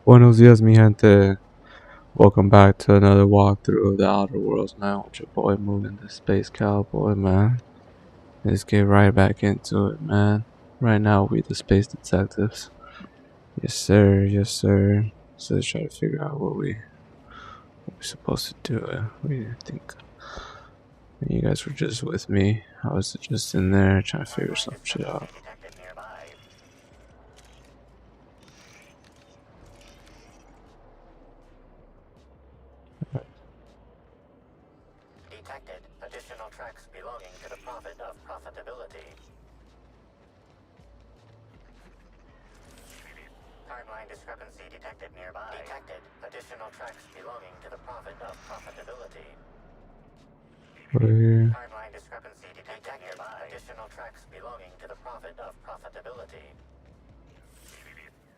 Buenos dias, mi gente. Welcome back to another walkthrough of the Outer Worlds, man. With your boy Mugen, the Space Cowboy, man. Let's get right back into it, man. Right now, we the Space Detectives. Yes, sir. Yes, sir. So let's try to figure out what we're supposed to do. We think you guys were just with me. I was just in there trying to figure some shit out. Detected additional tracks belonging to the Prophet of Profitability. Timeline discrepancy detected nearby. Detected additional tracks belonging to the Prophet of Profitability. Here. Timeline discrepancy detected nearby. Additional tracks belonging to the Prophet of Profitability.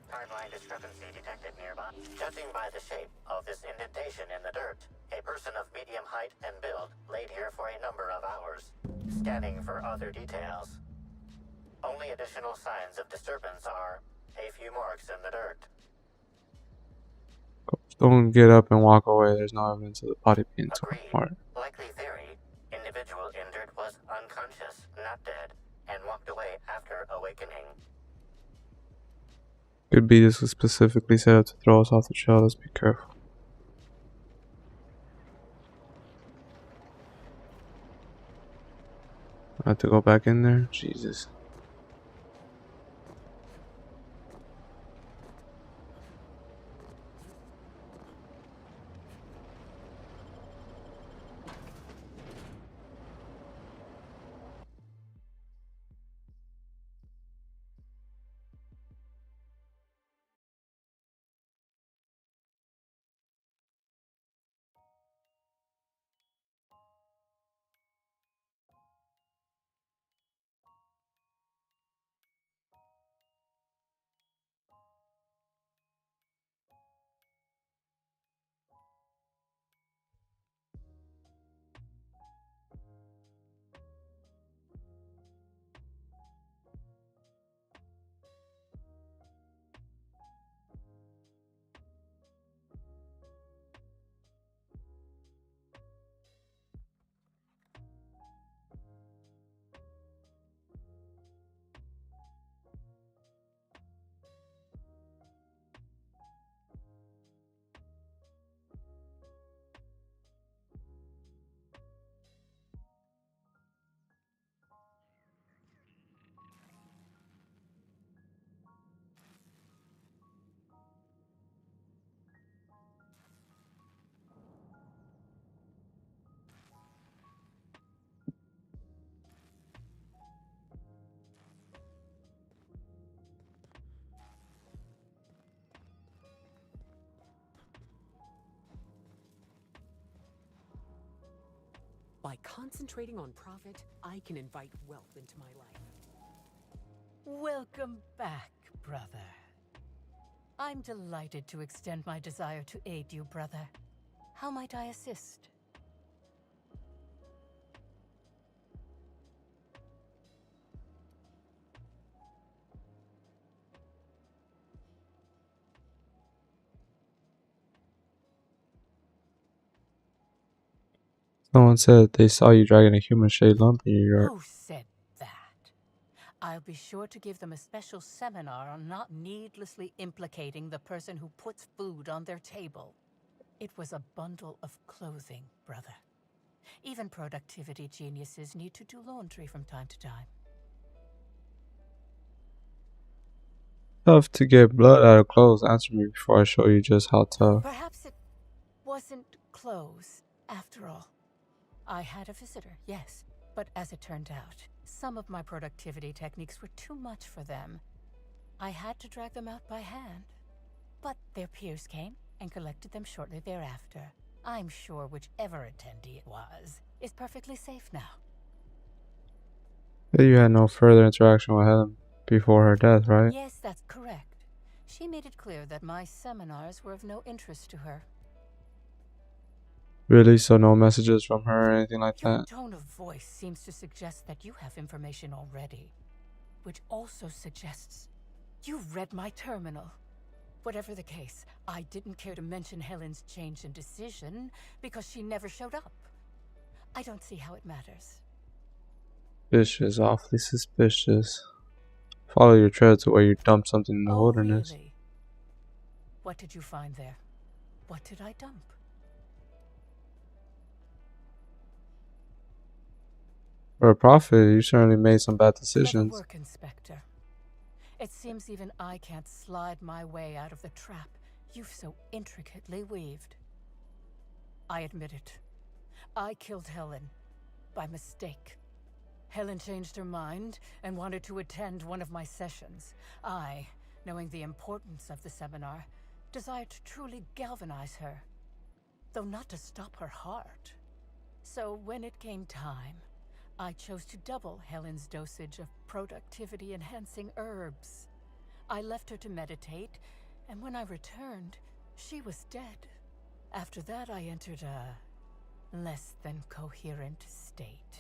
Timeline discrepancy detected nearby. Judging by the shape of this indentation in the dirt, a person of medium height and build laid here for a number of hours. Scanning for other details. Only additional signs of disturbance are a few marks in the dirt. Don't get up and walk away. There's no evidence of the body being torn Agreed. apart. Likely theory, individual injured was unconscious, not dead, and walked away after awakening. Could be this was specifically set up to throw us off the trail. Let's be careful. I have to go back in there? Jesus. By concentrating on profit, I can invite wealth into my life. Welcome back, brother. I'm delighted to extend my desire to aid you, brother. How might I assist? Someone said they saw you dragging a human-shaped lump in your yard. Who said that? I'll be sure to give them a special seminar on not needlessly implicating the person who puts food on their table. It was a bundle of clothing, brother. Even productivity geniuses need to do laundry from time to time. Tough to get blood out of clothes. Answer me before I show you just how tough. Perhaps it wasn't clothes, after all. I had a visitor, yes, but as it turned out, some of my productivity techniques were too much for them. I had to drag them out by hand. But their peers came and collected them shortly thereafter. I'm sure whichever attendee it was is perfectly safe now. You had no further interaction with Helen before her death, right? Yes, that's correct. She made it clear that my seminars were of no interest to her. Really? So no messages from her or anything like Your that? tone of voice seems to suggest that you have information already, which also suggests you've read my terminal. Whatever the case, I didn't care to mention Helen's change in decision because she never showed up. I don't see how it matters. Suspicious, awfully suspicious. Follow your trail to where you dumped something in the Oh, wilderness. really? What did you find there? What did I dump? For a prophet, you certainly made some bad Clever decisions. work, Inspector. It seems even I can't slide my way out of the trap you've so intricately weaved. I admit it. I killed Helen. By mistake. Helen changed her mind and wanted to attend one of my sessions. I, knowing the importance of the seminar, desired to truly galvanize her, though not to stop her heart. So when it came time, I chose to double Helen's dosage of productivity-enhancing herbs. I left her to meditate, and when I returned, she was dead. After that, I entered a less than coherent state.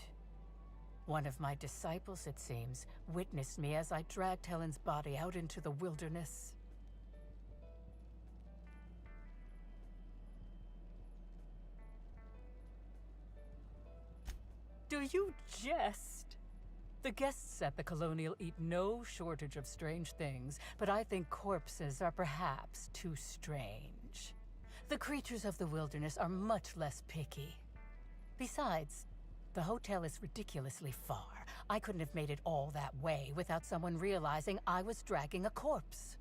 One of my disciples, it seems, witnessed me as I dragged Helen's body out into the wilderness. Do you jest? The guests at the Colonial eat no shortage of strange things, but I think corpses are perhaps too strange. The creatures of the wilderness are much less picky. Besides, the hotel is ridiculously far. I couldn't have made it all that way without someone realizing I was dragging a corpse.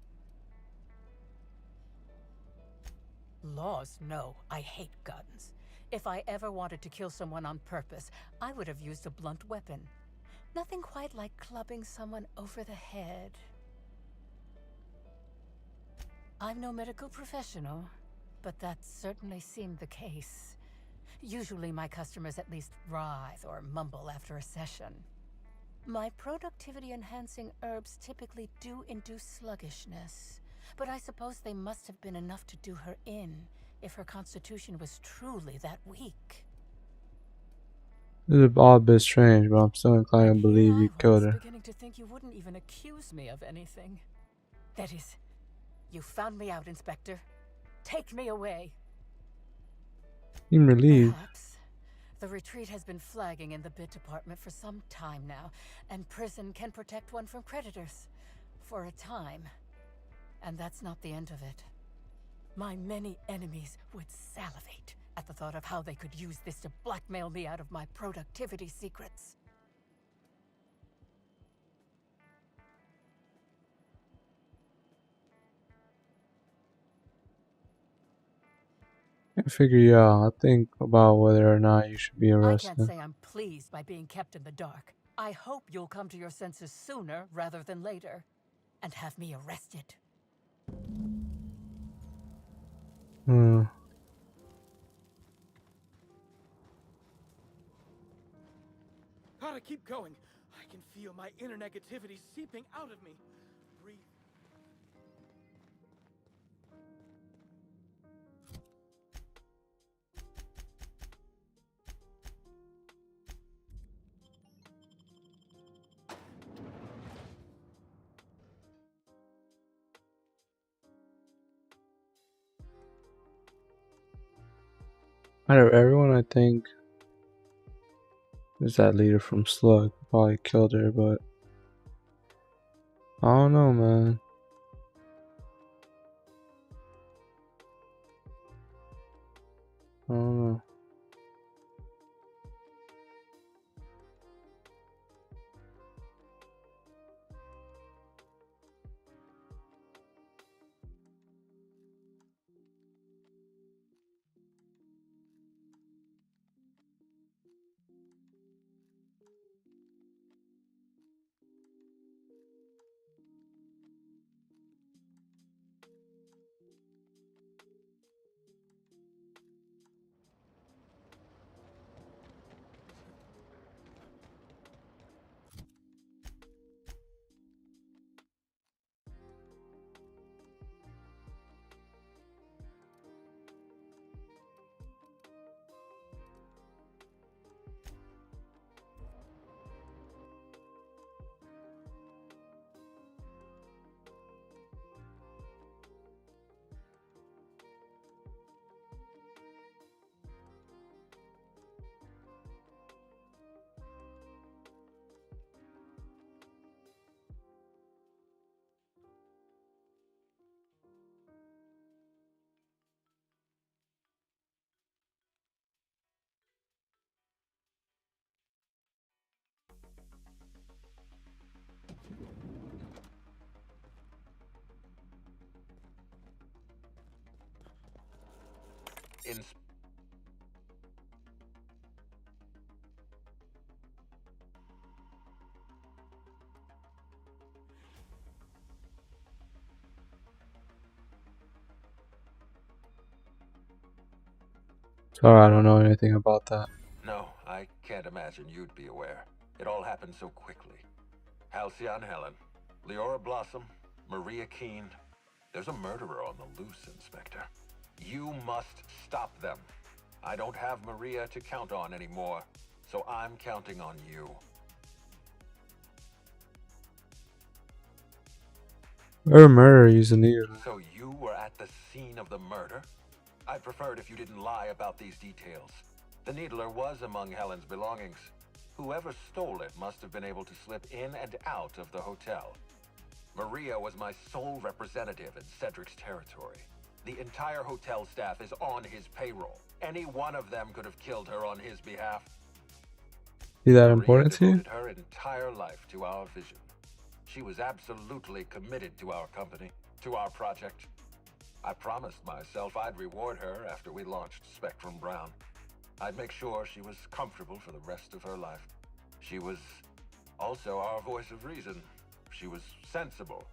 Laws, no. I hate guns. If I ever wanted to kill someone on purpose, I would have used a blunt weapon. Nothing quite like clubbing someone over the head. I'm no medical professional, but that certainly seemed the case. Usually my customers at least writhe or mumble after a session. My productivity-enhancing herbs typically do induce sluggishness, but I suppose they must have been enough to do her in, if her constitution was truly that weak. This is all a bit strange, but I'm still inclined to And here believe I you killed was, her. beginning to think you wouldn't even accuse me of anything. That is, you found me out, Inspector. Take me away. I'm relieved. Perhaps. The retreat has been flagging in the bid department for some time now, and prison can protect one from creditors. For a time. And that's not the end of it. My many enemies would salivate at the thought of how they could use this to blackmail me out of my productivity secrets. Can't figure you out. I think about whether or not you should be I can't arrested. say I'm pleased by being kept in the dark. I hope you'll come to your senses sooner rather than later, and have me arrested. Hmm. Gotta keep going. I can feel my inner negativity seeping out of me. Breathe. Out of everyone, I think is that leader from Slug. Probably killed her, but I don't know, man. I don't know. Sorry, I don't know anything about that. No, I can't imagine you'd be aware. It all happened so quickly. Halcyon Helen, Leora Blossom, Maria Keene. There's a murderer on the loose, Inspector. You must stop them. I don't have Maria to count on anymore, so I'm counting on you. Her murder using needle. So you were at the scene of the murder? I'd prefer it if you didn't lie about these details. The Needler was among Helen's belongings. Whoever stole it must have been able to slip in and out of the hotel. Maria was my sole representative in Cedric's territory. The entire hotel staff is on his payroll. Any one of them could have killed her on his behalf. Is that Maria important to you? devoted her entire life to our vision. She was absolutely committed to our company, to our project. I promised myself I'd reward her after we launched Spectrum Brown. I'd make sure she was comfortable for the rest of her life. She was also our voice of reason. She was sensible,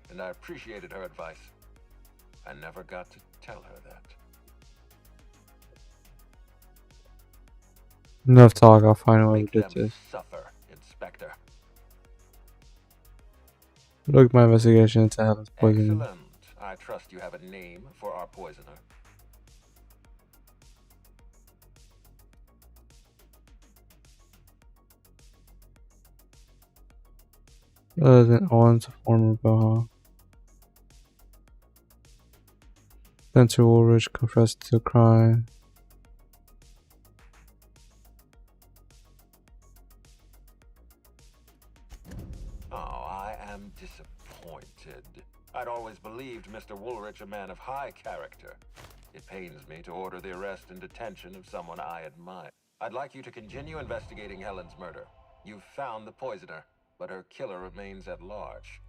and I appreciated her advice. I never got to tell her that. Enough talk, I'll find out who Make did them this. suffer, Inspector. Look, my investigation into Helen's poisoning. Excellent. I trust you have a name for our poisoner. Other than Owen's a former Boha. Spencer Woolrich confessed to the crime. Oh, I am disappointed. I'd always believed Mr. Woolrich a man of high character. It pains me to order the arrest and detention of someone I admire. I'd like you to continue investigating Helen's murder. You've found the poisoner, but her killer remains at large.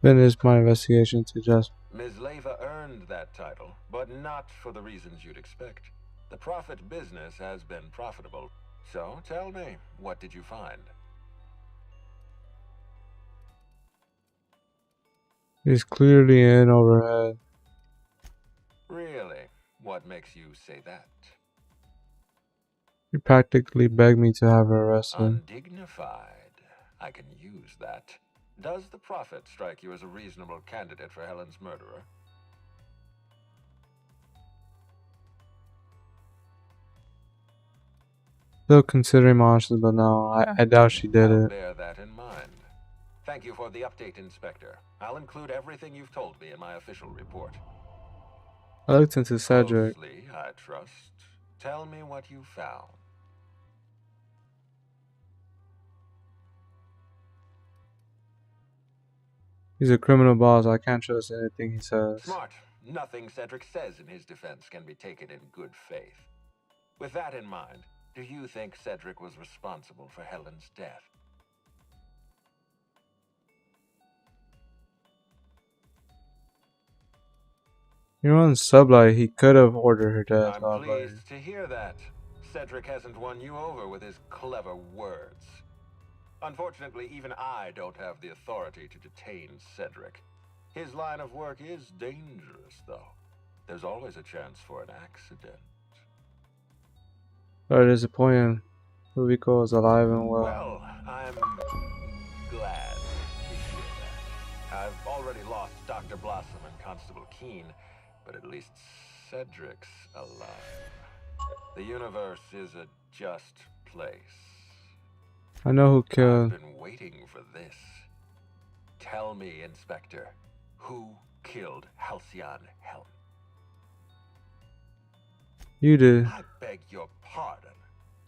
Finished my investigation to just Ms. Leva earned that title, but not for the reasons you'd expect. The profit business has been profitable. So tell me, what did you find? He's clearly in overhead. Really? What makes you say that? He practically begged me to have her arrested. Undignified. I can use that. Does the Prophet strike you as a reasonable candidate for Helen's murderer? Still considering my options, but no, I doubt she did I'll it. bear that in mind. Thank you for the update, Inspector. I'll include everything you've told me in my official report. I looked into Cedric. Closely, I trust. Tell me what you found. He's a criminal boss. I can't trust anything he says. Smart. Nothing Cedric says in his defense can be taken in good faith. With that in mind, do you think Cedric was responsible for Helen's death? You know, in Sublight, he could have ordered her death. I'm pleased to hear that. Cedric hasn't won you over with his clever words. Unfortunately, even I don't have the authority to detain Cedric. His line of work is dangerous, though. There's always a chance for an accident. Very disappointing. Rubiko is alive and well. Well, I'm glad to hear that. I've already lost Dr. Blossom and Constable Keene, but at least Cedric's alive. The universe is a just place. I know who killed. I've been waiting for this. Tell me, Inspector, who killed Halcyon Helen? You did. I beg your pardon.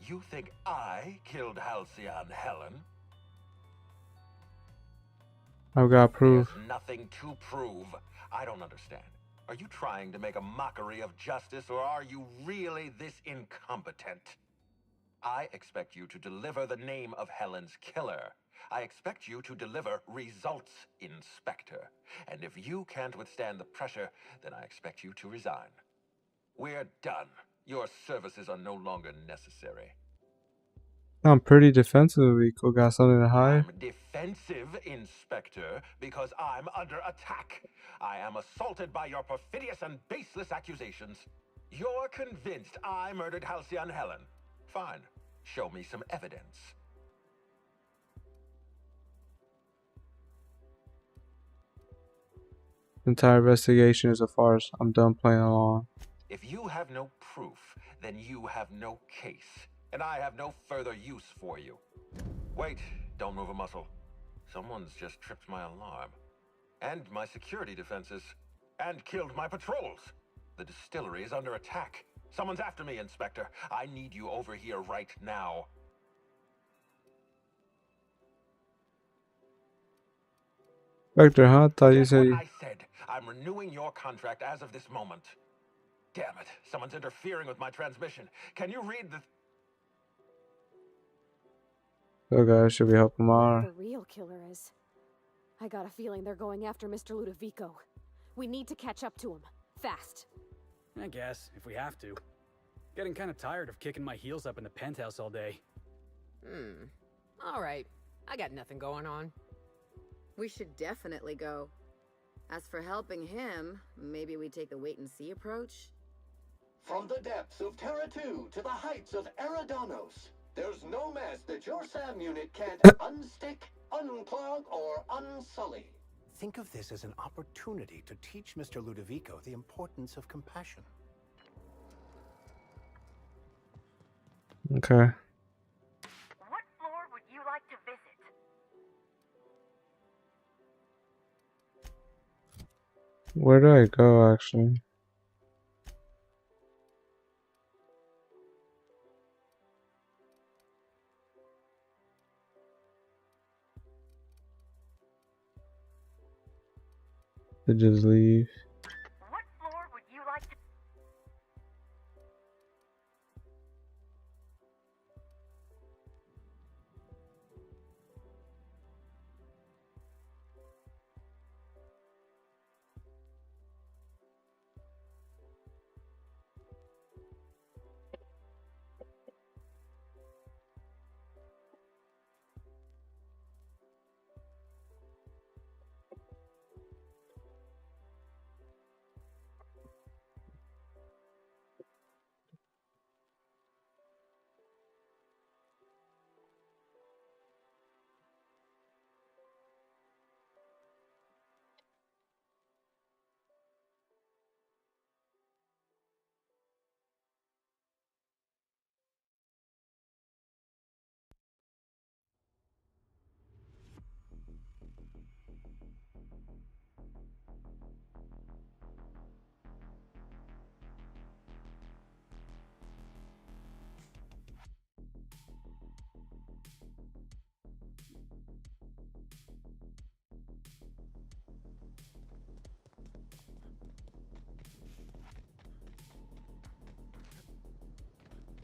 You think I killed Halcyon Helen? I've got proof. There's nothing to prove. I don't understand. Are you trying to make a mockery of justice, or are you really this incompetent? I expect you to deliver the name of Helen's killer. I expect you to deliver results, Inspector. And if you can't withstand the pressure, then I expect you to resign. We're done. Your services are no longer necessary. I'm pretty defensive. Rico got something to hide. I'm defensive, Inspector, because I'm under attack. I am assaulted by your perfidious and baseless accusations. You're convinced I murdered Halcyon Helen. Fine. Show me some evidence. Entire investigation is a farce. I'm done playing along. If you have no proof, then you have no case, and I have no further use for you. Wait, don't move a muscle. Someone's just tripped my alarm. And my security defenses. And killed my patrols. The distillery is under attack. Someone's after me, Inspector. I need you over here right now. Vector, huh? Thought you Get said what you... I said. I'm renewing your contract as of this moment. Damn it. Someone's interfering with my transmission. Can you read the... Okay, should we help him Whoever out? the real killer is. I got a feeling they're going after Mr. Ludovico. We need to catch up to him. Fast. I guess, if we have to. Getting kind of tired of kicking my heels up in the penthouse all day. All right. I got nothing going on. We should definitely go. As for helping him, maybe we take the wait-and-see approach? From the depths of Terra 2 to the heights of Eridanos, there's no mess that your SAM unit can't unstick, unclog, or unsully. Think of this as an opportunity to teach Mr. Ludovico the importance of compassion. Okay. What floor would you like to visit? Where do I go, actually? To just leave. What floor would you like to...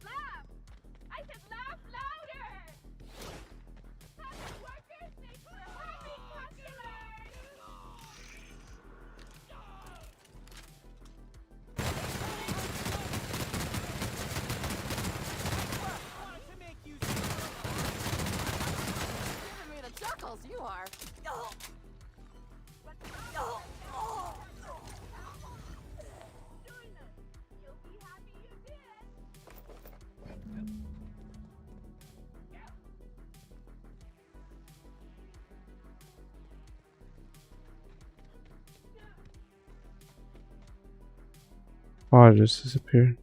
Laugh! I said laugh louder! Public workers make for a happy popular! Giving me the chuckles, you are. Join us. You'll be happy you did. Oh, I just disappeared.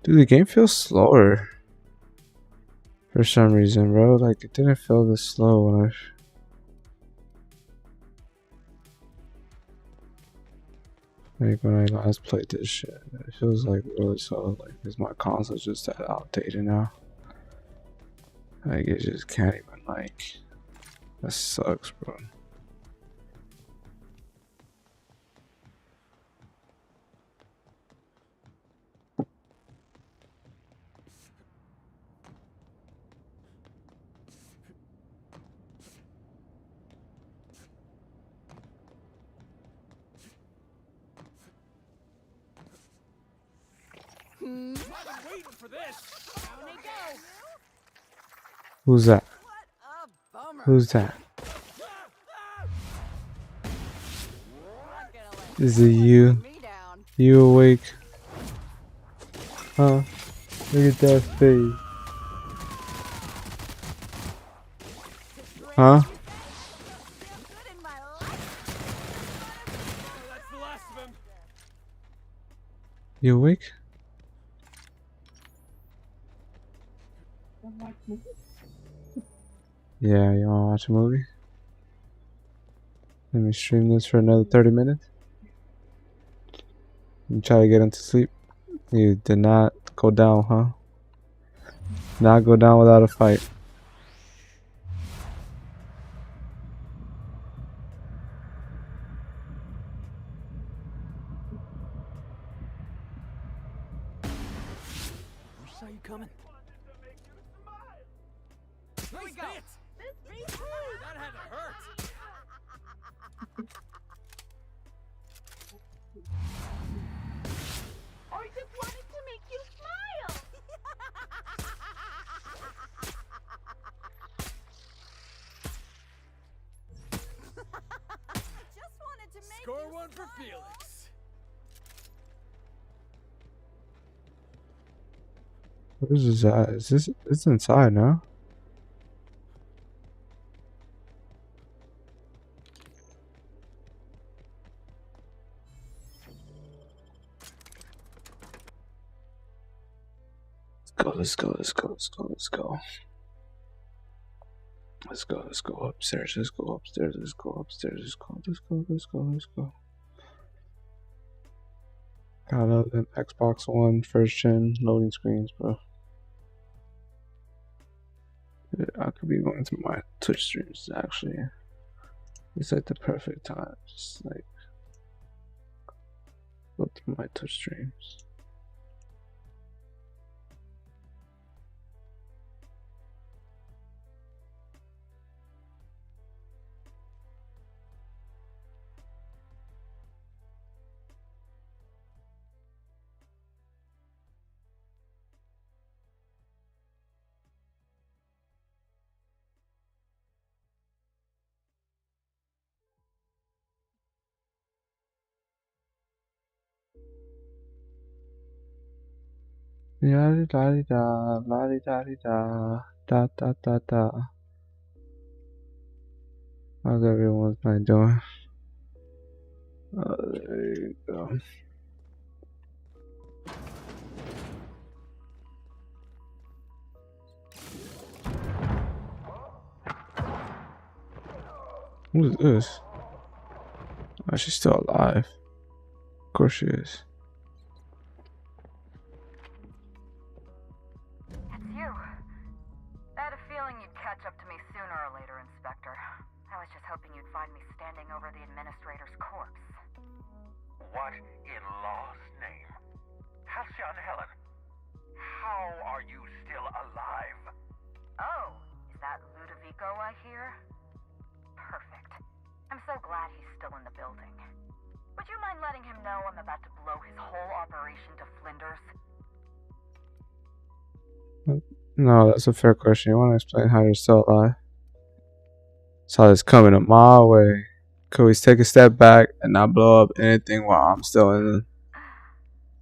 Dude, the game feels slower. For some reason, bro. Like, it didn't feel this slow when I last played this shit. It feels like really slow. Like, because my console's just that outdated now. Like, it just can't even, like... That sucks, bro. I've been waiting for this. Down they go. Who's that? What a bummer. Who's that? Not gonna let Is it anyone you? bring me down. You awake? Huh? Look at that face. Huh? Good in my life. Oh, that's the last of him. You awake? Yeah, you wanna watch a movie? Let me stream this for another 30 minutes. You try to get into sleep. You did not go down, huh? Not go down without a fight. I saw you coming. Here we go. That had to hurt. I just wanted to make you smile. Just wanted to make Score you one for smile. Felix. What is this at? Is this? It's inside now. Let's go. Let's go. Let's go. Let's go. Let's go. Let's go upstairs. Let's go upstairs. Let's go upstairs. Let's go. Let's go. Let's go. Let's go. Got an Xbox One first gen loading screens, bro. I could be going through my Twitch streams actually. It's like the perfect time. Just like go through my Twitch streams. Yada da da la di da da da da da. How's everyone's night doing? There you go. Who's this? Oh, she's still alive. Of course she is. It's you. I had a feeling you'd catch up to me sooner or later, Inspector. I was just hoping you'd find me standing over the administrator's corpse. What in law's name? Halcyon Helen, how are you still alive? Oh, is that Ludovico I hear? Perfect. I'm so glad he's still in the building. Would you mind letting him know I'm about to blow his whole operation to flinders? No, that's a fair question. You want to explain how you're still alive? Saw this coming a mile away. Could we take a step back and not blow up anything while I'm still in the...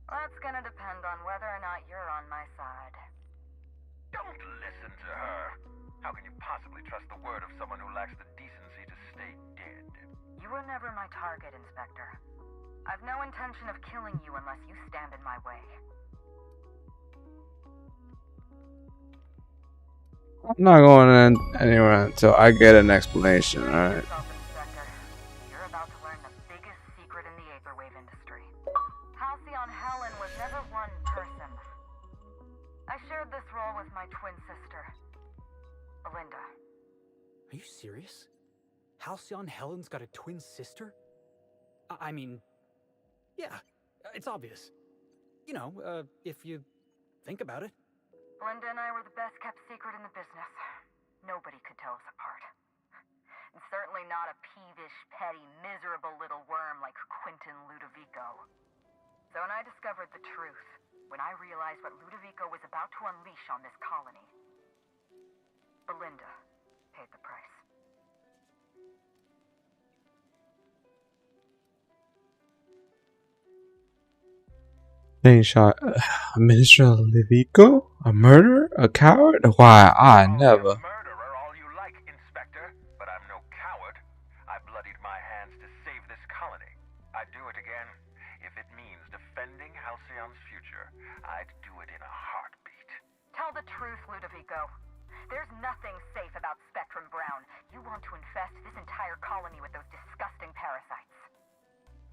That's gonna depend on whether or not you're on my side. Don't listen to her. How can you possibly trust the word of someone who lacks the decency to stay dead? You were never my target, Inspector. I've no intention of killing you unless you stand in my way. I'm not going anywhere until I get an explanation, alright? Inspector, you're about to learn the biggest secret in the vaporwave industry. Halcyon Helen was never one person. I shared this role with my twin sister, Belinda. Are you serious? Halcyon Helen's got a twin sister? I mean, yeah, it's obvious. You know, if you think about it. Belinda and I were the best kept secret in the business. Nobody could tell us apart. And certainly not a peevish, petty, miserable little worm like Quentin Ludovico. So when I discovered the truth, when I realized what Ludovico was about to unleash on this colony. Belinda paid the price. They shot Minister Ludovico? A murderer? A coward? Why, I never. Murderer all you like, Inspector, but I'm no coward. I bloodied my hands to save this colony. I'd do it again. If it means defending Halcyon's future, I'd do it in a heartbeat. Tell the truth, Ludovico. There's nothing safe about Spectrum Brown. You want to infest this entire colony with those disgusting parasites.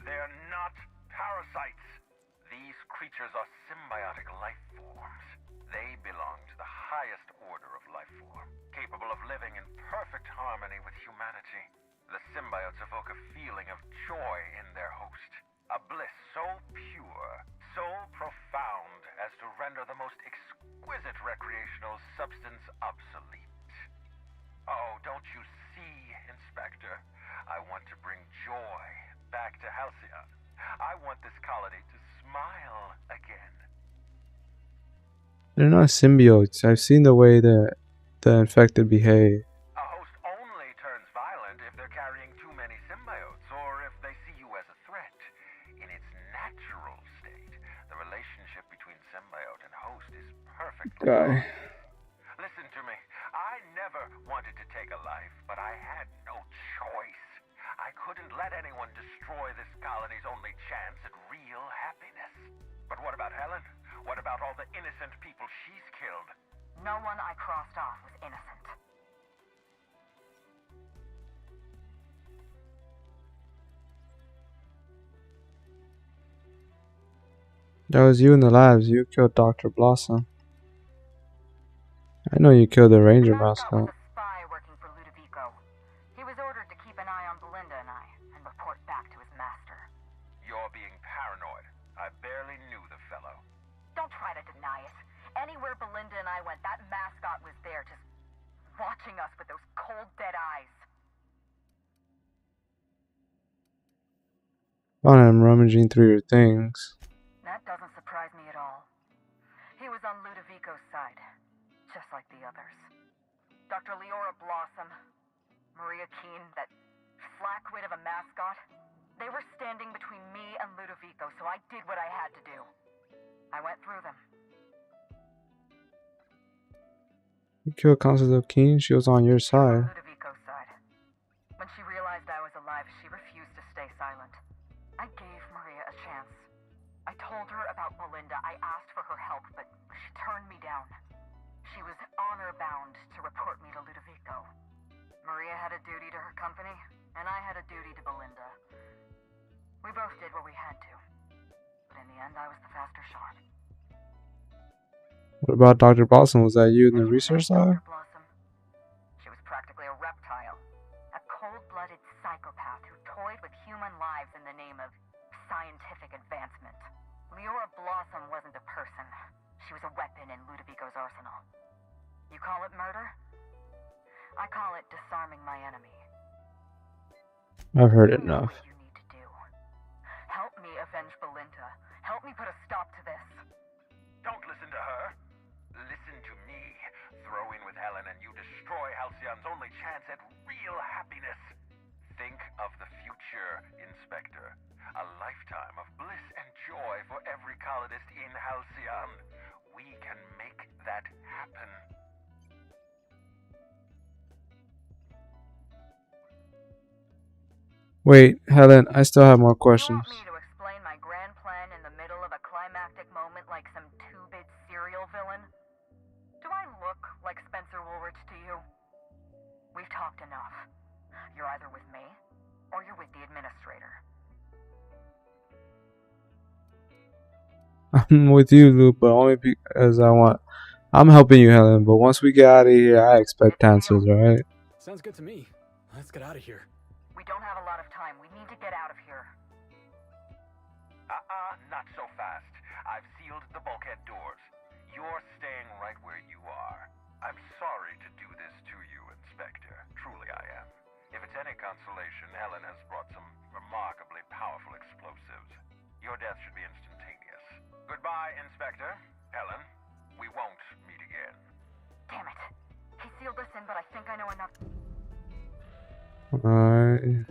They're not parasites. These creatures are symbiotic life forms. They belong to the highest order of life form, capable of living in perfect harmony with humanity. The symbiotes evoke a feeling of joy in their host, a bliss so pure, so profound as to render the most exquisite recreational substance obsolete. Oh, don't you see, Inspector? I want to bring joy back to Halcyon. I want this colony to smile again. They're not symbiotes. I've seen the way that the infected behave. A host only turns violent if they're carrying too many symbiotes, or if they see you as a threat. In its natural state, the relationship between symbiote and host is perfectly Guy. Listen to me. I never wanted to take a life, but I had no choice. I couldn't let anyone destroy this colony's only chance at real happiness. But what about Helen? What about all the innocent people she's killed? No one I crossed off was innocent. That was you in the labs. You killed Dr. Blossom. I know you killed the ranger mascot. A spy working for Ludovico. He was ordered to keep an eye on Belinda and I, and report back to his master. You're being paranoid. I barely knew the fellow. Don't try to deny it. Anywhere Belinda and I went, that mascot was there, just watching us with those cold, dead eyes. Found him rummaging through your things. That doesn't surprise me at all. He was on Ludovico's side, just like the others. Dr. Leora Blossom, Maria Keene, that flackwit of a mascot, they were standing between me and Ludovico, so I did what I had to do. I went through them. You killed Constable Keene. She was on your side. Ludovico's side. When she realized I was alive, she refused to stay silent. I gave Maria a chance. I told her about Belinda. I asked for her help, but she turned me down. She was honor-bound to report me to Ludovico. Maria had a duty to her company, and I had a duty to Belinda. We both did what we had to. But in the end, I was the faster shot. What about Dr. Blossom? Was that you in the research lab? Dr. Blossom. She was practically a reptile. A cold-blooded psychopath who toyed with human lives in the name of scientific advancement. Leora Blossom wasn't a person. She was a weapon in Ludovico's arsenal. You call it murder? I call it disarming my enemy. I've heard enough. What you need to do. Help me avenge Belinda. Help me put a stop to this. Don't listen to her. Listen to me. Throw in with Helen and you destroy Halcyon's only chance at real happiness. Think of the future, Inspector. A lifetime of bliss and joy for every colonist in Halcyon. We can make that happen. Wait, Helen, I still have more questions. You want me to explain my grand plan in the middle of a climactic moment like some two-bit serial villain? Do I look like Spencer Woolrich to you? We've talked enough. You're either with me, or you're with the administrator. I'm with you, Luke, but only because I want... I'm helping you, Helen, but once we get out of here, I expect answers, right? Sounds good to me. Let's get out of here. We don't have a lot of time. We need to get out of here. Not so fast. I've sealed the bulkhead doors. You're staying right where you are. I'm sorry to do this to you, Inspector. Truly I am. If it's any consolation, Helen has brought some remarkably powerful explosives. Your death should be instantaneous. Goodbye, Inspector. Helen, we won't meet again. Damn it. He sealed us in, but I think I know enough. Alright.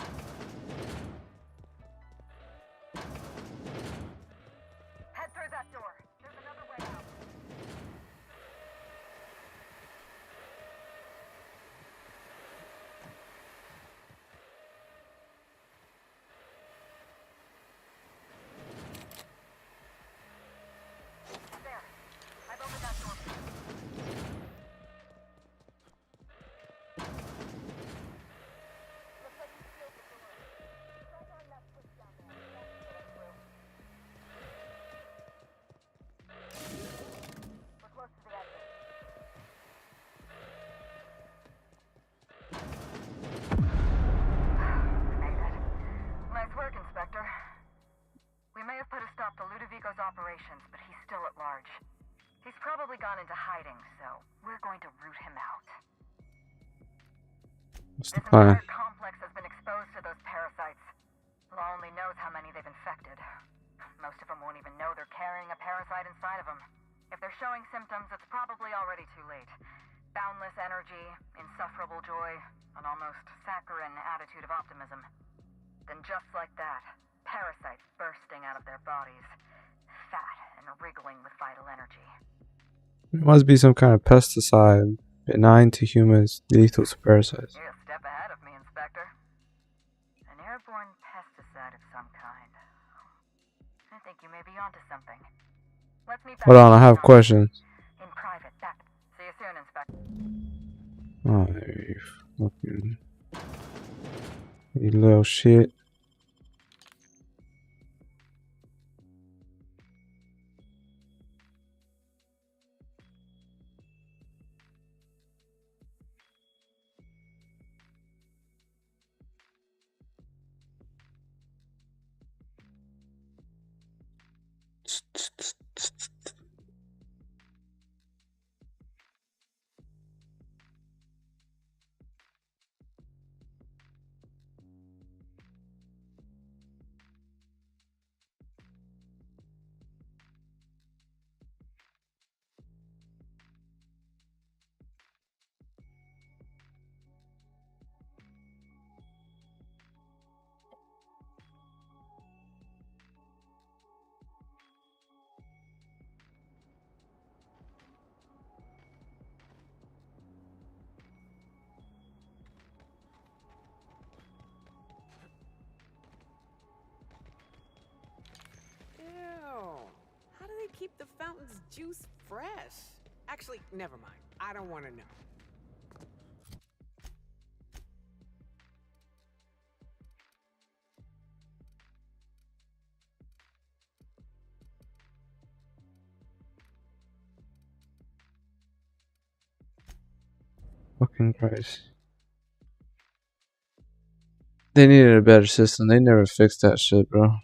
Head through that door. There's another way out. There. I've opened that door. Looks like you sealed the door. Press on that switch down there. That should get us through. We're close to the exit. Made it. Nice work, Inspector. We may have put a stop to Ludovico's operations, but he's still at large. He's probably gone into hiding, so we're going to root him out. What's This the plan? entire complex has been exposed to those parasites. Law only knows how many they've infected. Most of them won't even know they're carrying a parasite inside of them. If they're showing symptoms, it's probably already too late. Boundless energy, insufferable joy, an almost saccharine attitude of optimism. Then just like that, parasites bursting out of their bodies, fat and wriggling with vital energy. It must be some kind of pesticide, benign to humans, lethal to parasites. You're a step ahead of me, Inspector. An airborne pesticide of some kind. I think you may be onto something. Let's meet back. Hold on, I have questions. In private. Back. See you soon, Inspector. Oh, you fucking... You little shit. Ew. How do they keep the fountain's juice fresh? Actually, never mind. I don't want to know. Fucking Christ. They needed a better system. They never fixed that shit, bro.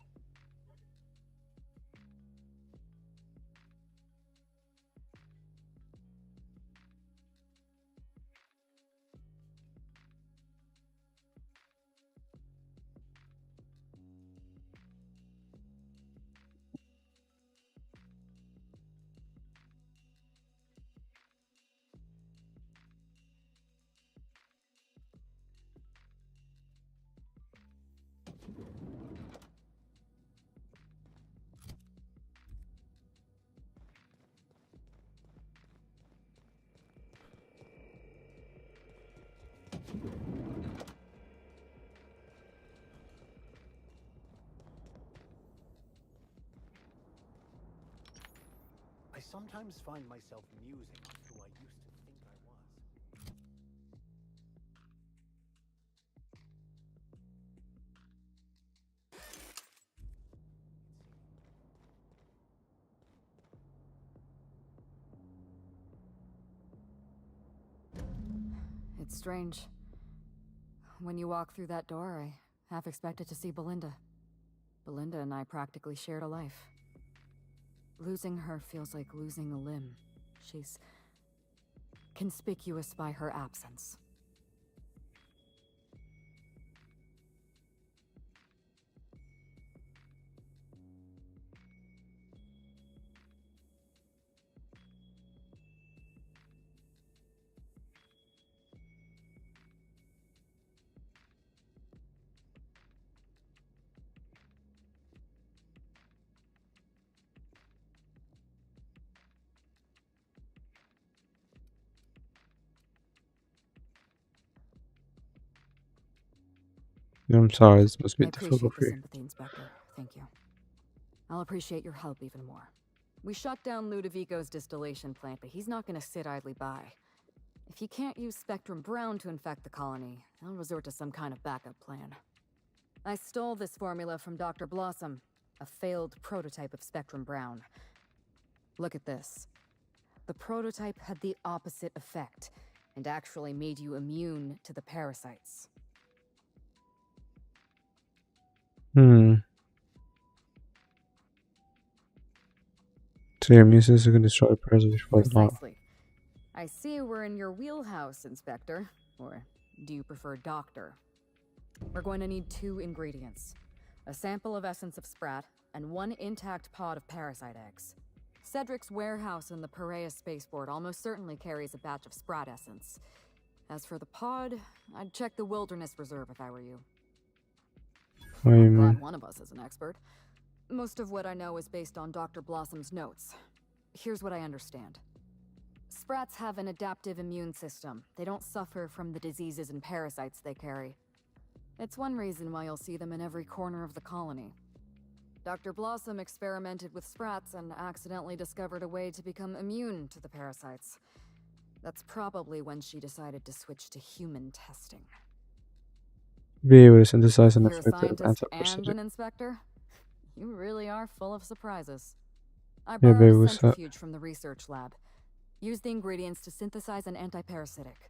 I sometimes find myself musing on who I used to think I was. It's strange. When you walk through that door, I half expected to see Belinda. Belinda and I practically shared a life. Losing her feels like losing a limb. She's conspicuous by her absence. I'm sorry, this must be I difficult appreciate for the you. sympathy, Inspector. Thank you. I'll appreciate your help even more. We shut down Ludovico's distillation plant, but he's not gonna sit idly by. If you can't use Spectrum Brown to infect the colony, I'll resort to some kind of backup plan. I stole this formula from Dr. Blossom, a failed prototype of Spectrum Brown. Look at this. The prototype had the opposite effect, and actually made you immune to the parasites. So your immune system can destroy parasites for long. Precisely. I see we're in your wheelhouse, Inspector. Or do you prefer Doctor? We're going to need 2 ingredients. A sample of essence of Sprat, and 1 intact pod of parasite eggs. Cedric's warehouse in the Perea spaceport almost certainly carries a batch of Sprat essence. As for the pod, I'd check the Wilderness Reserve if I were you. What do you I'm glad mean? one of us is an expert. Most of what I know is based on Dr. Blossom's notes. Here's what I understand. Sprats have an adaptive immune system. They don't suffer from the diseases and parasites they carry. It's one reason why you'll see them in every corner of the colony. Dr. Blossom experimented with Sprats and accidentally discovered a way to become immune to the parasites. That's probably when she decided to switch to human testing. Be able to synthesize an You're a effective scientist and antiparasitic. an inspector? You really are full of surprises. I Yeah, borrowed baby, a what's up? centrifuge from the research lab. Use the ingredients to synthesize an antiparasitic.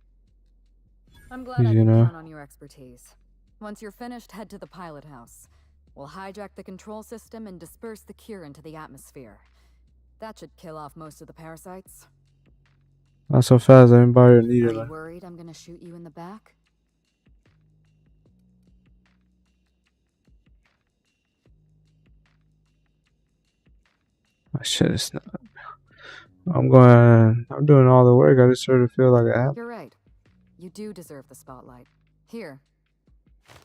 I'm glad I You can know? count on your expertise. Once you're finished, head to the pilot house. We'll hijack the control system and disperse the cure into the atmosphere. That should kill off most of the parasites. Not so fast, I didn't buy your Are needle. you worried I'm gonna shoot you in the back? My shit is not. I'm doing all the work. I just sort of feel like I have. You're right. You do deserve the spotlight. Here.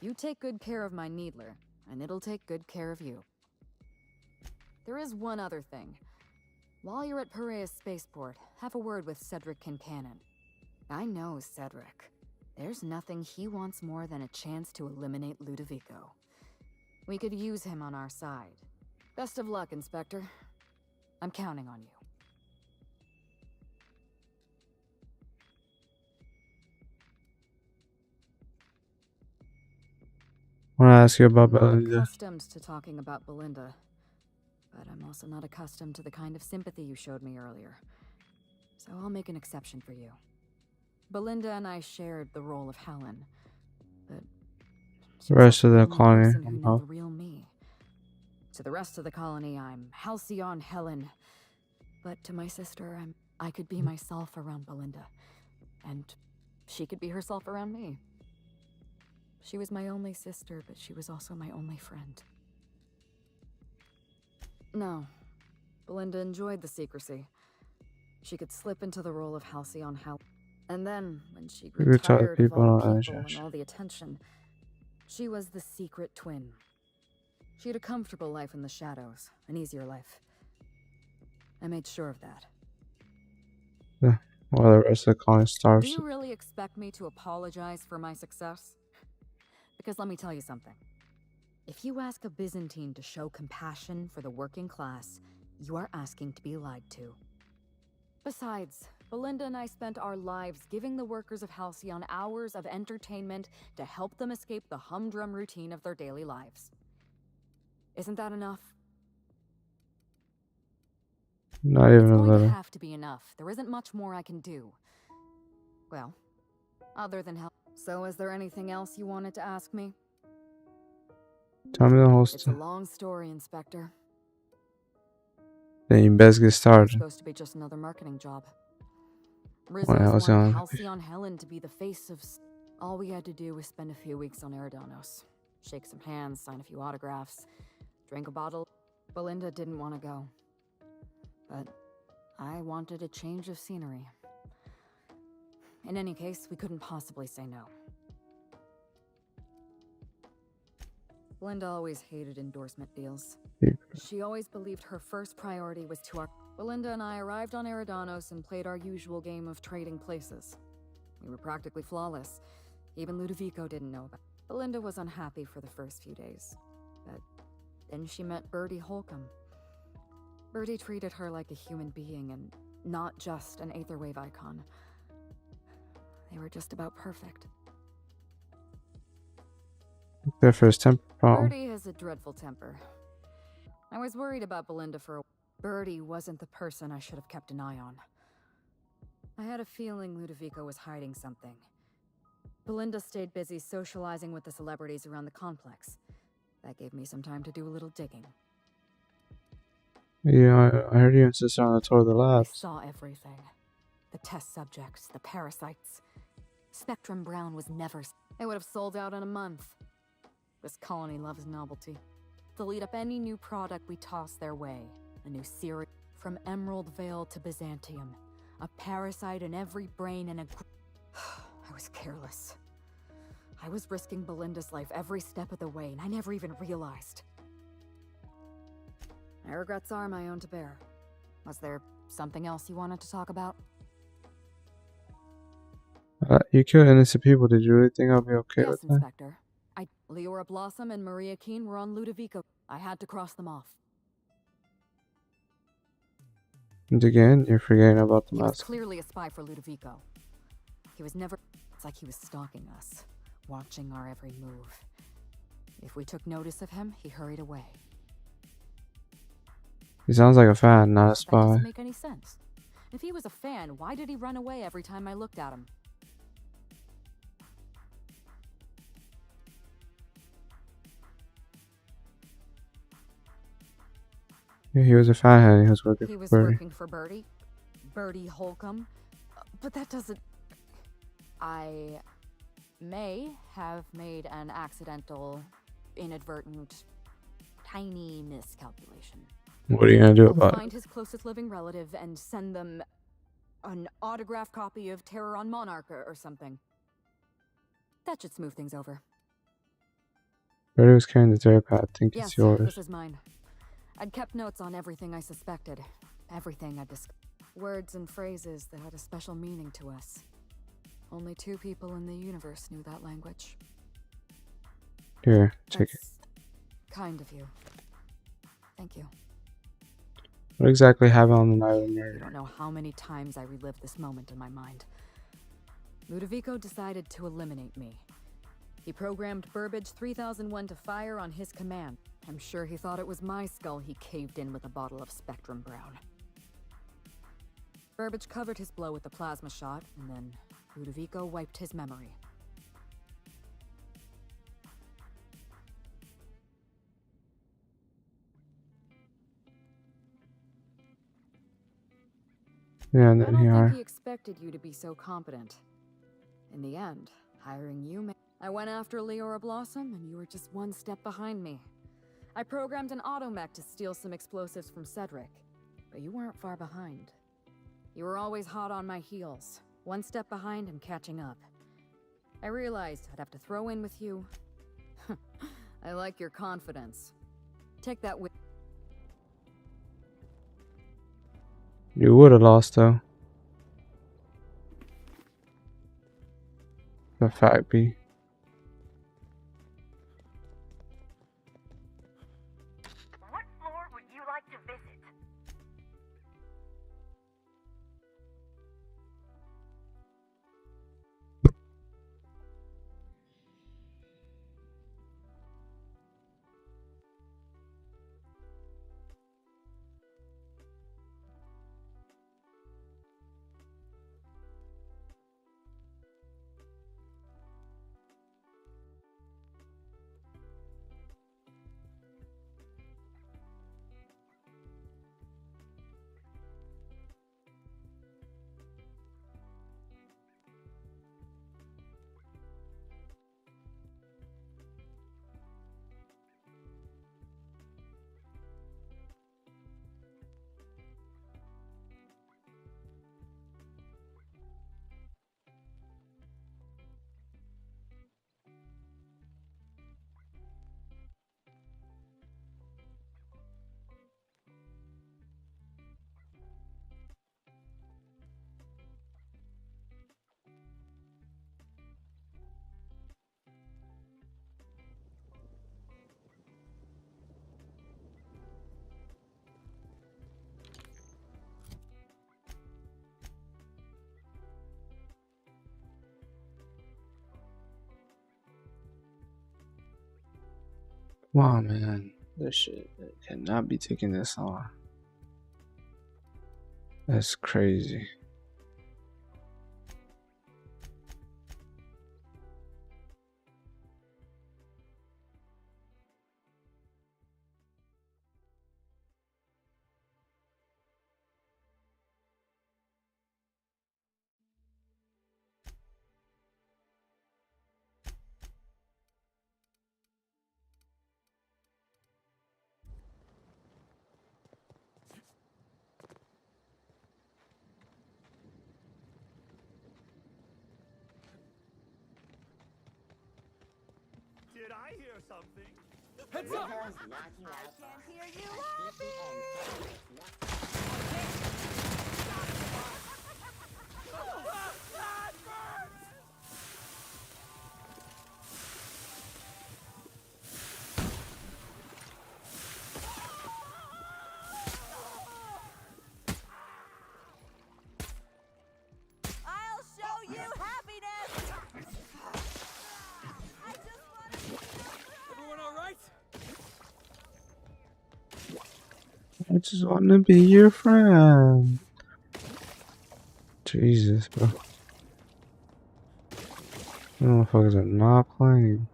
You take good care of my needler, and it'll take good care of you. There is one other thing. While you're at Perea's spaceport, have a word with Cedric Kincannon. I know Cedric. There's nothing he wants more than a chance to eliminate Ludovico. We could use him on our side. Best of luck, Inspector. I'm counting on you. I want to ask you about I'm not Belinda. accustomed to talking about Belinda, but I'm also not accustomed to the kind of sympathy you showed me earlier. So I'll make an exception for you. Belinda and I shared the role of Helen, but The rest of the only colony. person who knew the real me. To the rest of the colony, I'm Halcyon Helen, but to my sister, I could be myself around Belinda, and she could be herself around me. She was my only sister, but she was also my only friend. No, Belinda enjoyed the secrecy. She could slip into the role of Halcyon Helen. And then, when she grew You could tell tired of people all the on people Acorns. and all the attention, she was the secret twin. She had a comfortable life in the shadows, an easier life. I made sure of that. Yeah, while the rest of the colony Do starves. you really expect me to apologize for my success? Because let me tell you something. If you ask a Byzantine to show compassion for the working class, you are asking to be lied to. Besides, Belinda and I spent our lives giving the workers of Halcyon hours of entertainment to help them escape the humdrum routine of their daily lives. Isn't that enough? Not even It's a going to little. have to be enough. There isn't much more I can do. Well, other than help. So is there anything else you wanted to ask me? Tell me the whole It's a stuff. long story, Inspector. Then you best get It's started. supposed to be just another marketing job. What Rizzo's else wanted on? Halcyon Helen to be the face of... All we had to do was spend a few weeks on Eridanos. Shake some hands, sign a few autographs, drink a bottle. Belinda didn't want to go. But I wanted a change of scenery. In any case, we couldn't possibly say no. Belinda always hated endorsement deals. She always believed her first priority was to our... Belinda and I arrived on Eridanos and played our usual game of trading places. We were practically flawless. Even Ludovico didn't know about it. Belinda was unhappy for the first few days, but then she met Bertie Holcomb. Bertie treated her like a human being and not just an Aetherwave icon. They were just about perfect. Their first temper problem. Bertie has a dreadful temper. I was worried about Belinda for a while. Bertie wasn't the person I should have kept an eye on. I had a feeling Ludovico was hiding something. Belinda stayed busy socializing with the celebrities around the complex. That gave me some time to do a little digging. Yeah, I heard you insist on a tour of the I labs. saw everything. The test subjects, the parasites. Spectrum Brown was never... It would have sold out in a month. This colony loves novelty. They'll eat up any new product we toss their way. A new series. From Emerald Vale to Byzantium. A parasite in every brain and a... I was careless. I was risking Belinda's life every step of the way, and I never even realized. My regrets are my own to bear. Was there something else you wanted to talk about? You killed innocent people. Did you really think I'll be okay Yes, with that? Inspector. Leora Blossom and Maria Keene were on Ludovico. I had to cross them off. And again, you're forgetting about the He was mask. clearly a spy for Ludovico. He was never... It's like he was stalking us, watching our every move. If we took notice of him, he hurried away. He sounds like a fan, not a That spy. doesn't make any sense. If he was a fan, why did he run away every time I looked at him? Yeah, he was a fan and he was working He was for Bertie. working for Bertie? Bertie Holcomb? But that doesn't... I may have made an accidental, inadvertent, tiny miscalculation. What are you gonna do I'll about find it? his closest living relative and send them an autographed copy of Terror on Monarch or something. That should smooth things over. Bertie was carrying the therapy. I think Yes, it's yours. this is mine. I'd kept notes on everything I suspected. Everything I'd discovered. Words and phrases that had a special meaning to us. Only 2 people in the universe knew that language. Here, take it. That's kind of you. Thank you. What exactly happened on the night of the You murder? don't know how many times I relived this moment in my mind. Ludovico decided to eliminate me. He programmed Burbage 3001 to fire on his command. I'm sure he thought it was my skull he caved in with a bottle of Spectrum Brown. Burbage covered his blow with the plasma shot, and then Ludovico wiped his memory. Yeah, and I then don't here. think he expected you to be so competent. In the end, hiring you I went after Leora Blossom, and you were just one step behind me. I programmed an automech to steal some explosives from Cedric, but you weren't far behind. You were always hot on my heels, one step behind and catching up. I realized I'd have to throw in with you. I like your confidence. Take that with... You would have lost though. The fact be. What floor would you like to visit? Come on, man. This shit cannot be taking this long. That's crazy. Did I hear something? Heads up! I can't hear you laughing! I'll show you happiness! I just want to... Everyone alright? I just want to be your friend. Jesus, bro. Motherfuckers are not playing.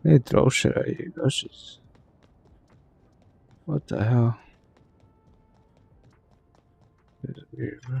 They throw shit at you. That's just... What the hell? This is weird, bro.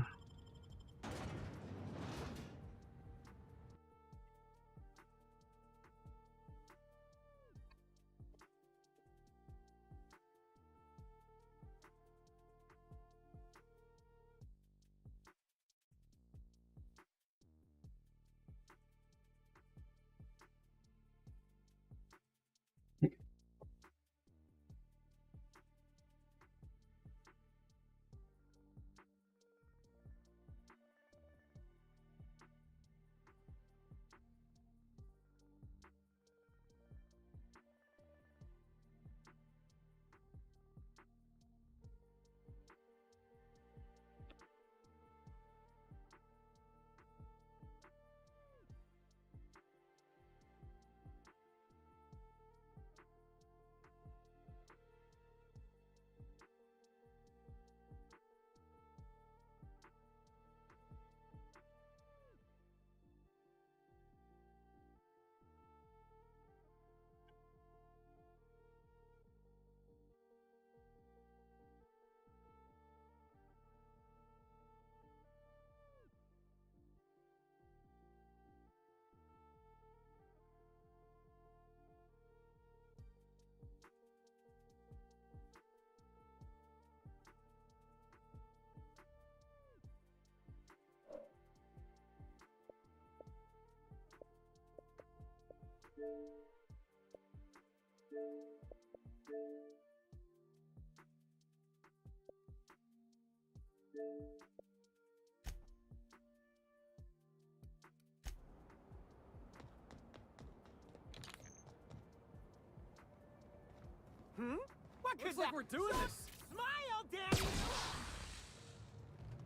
What could like we're doing this? Smile, damn you!